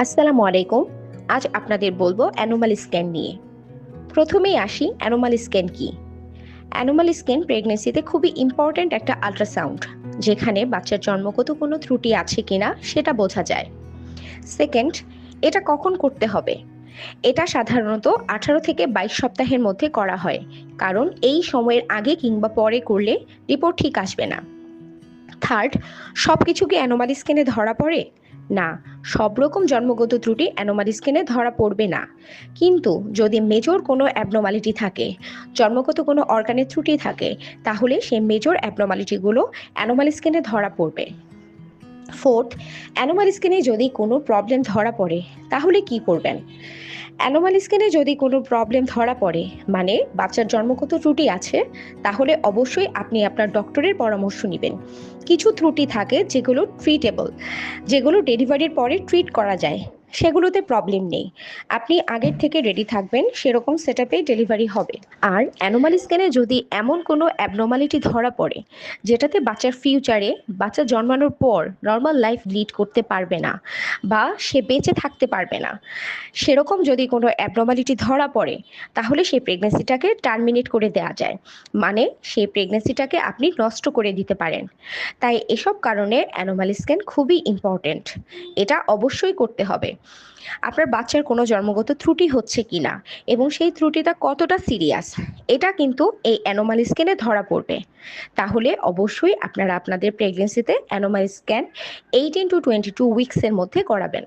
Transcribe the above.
আসসালামু আলাইকুম। আজ আপনাদের বলবো অ্যানোমালি স্ক্যান নিয়ে। প্রথমেই আসি, অ্যানোমালি স্ক্যান কি? অ্যানোমালি স্ক্যান প্রেগন্যান্সিতে খুবই ইম্পর্ট্যান্ট একটা আল্ট্রাসাউন্ড, যেখানে বাচ্চার জন্মগত কোনো ত্রুটি আছে কিনা সেটা বোঝা যায়। সেকেন্ড, এটা কখন করতে হবে? এটা সাধারণত 18 থেকে 22 সপ্তাহের মধ্যে করা হয়, কারণ এই সময়ের আগে কিংবা পরে করলে রিপোর্ট ঠিক আসবে না। থার্ড, সব কিছু কি অ্যানোমালি স্ক্যানে ধরা পড়ে? না, সব রকম জন্মগত ত্রুটি অ্যানোমালি স্ক্যানে ধরা পড়বে না। কিন্তু যদি মেজর কোনো অ্যাবনর্মালিটি থাকে, জন্মগত কোনো অর্গানের ত্রুটি থাকে, তাহলে সেই মেজর অ্যাবনর্মালিটিগুলো অ্যানোমালি স্ক্যানে ধরা পড়বে। ফোর্থ, অ্যানোমালি স্ক্যানে যদি কোনো প্রবলেম ধরা পড়ে, তাহলে কি করবেন? অ্যানোমালি স্ক্যানে যদি কোনো প্রবলেম ধরা পড়ে, মানে বাচ্চার জন্মগত ত্রুটি আছে, তাহলে অবশ্যই আপনি আপনার ডক্টরের পরামর্শ নেবেন। কিছু ত্রুটি থাকে যেগুলো ট্রিটেবল, যেগুলো ডেলিভারির পরে ট্রিট করা যায়, সেগুলোতে প্রবলেম নেই। আপনি আগের থেকে রেডি থাকবেন, সেরকম সেটআপে ডেলিভারি হবে। আর অ্যানোমালি স্ক্যানে যদি এমন কোনো অ্যাবনর্মালিটি ধরা পড়ে যেটাতে বাচ্চার ফিউচারে, বাচ্চা জন্মানোর পর নর্মাল লাইফ লিড করতে পারবে না বা সে বেঁচে থাকতে পারবে না, সেরকম যদি কোনো অ্যাবনর্মালিটি ধরা পড়ে, তাহলে সেই প্রেগনেন্সিটাকে টার্মিনেট করে দেওয়া যায়, মানে সেই প্রেগনেন্সিটাকে আপনি নষ্ট করে দিতে পারেন। তাই এসব কারণে অ্যানোমালি স্ক্যান খুবই ইম্পর্ট্যান্ট, এটা অবশ্যই করতে হবে। আপনার বাচ্চার কোনো জন্মগত ত্রুটি হচ্ছে কিনা এবং সেই ত্রুটিটা কতটা সিরিয়াস, এটা কিন্তু এই অ্যানোমালি স্ক্যানে ধরা পড়বে। তাহলে অবশ্যই আপনারা আপনাদের প্রেগনেন্সিতে অ্যানোমালি স্ক্যান 18 to 22 উইকসের মধ্যে করাবেন।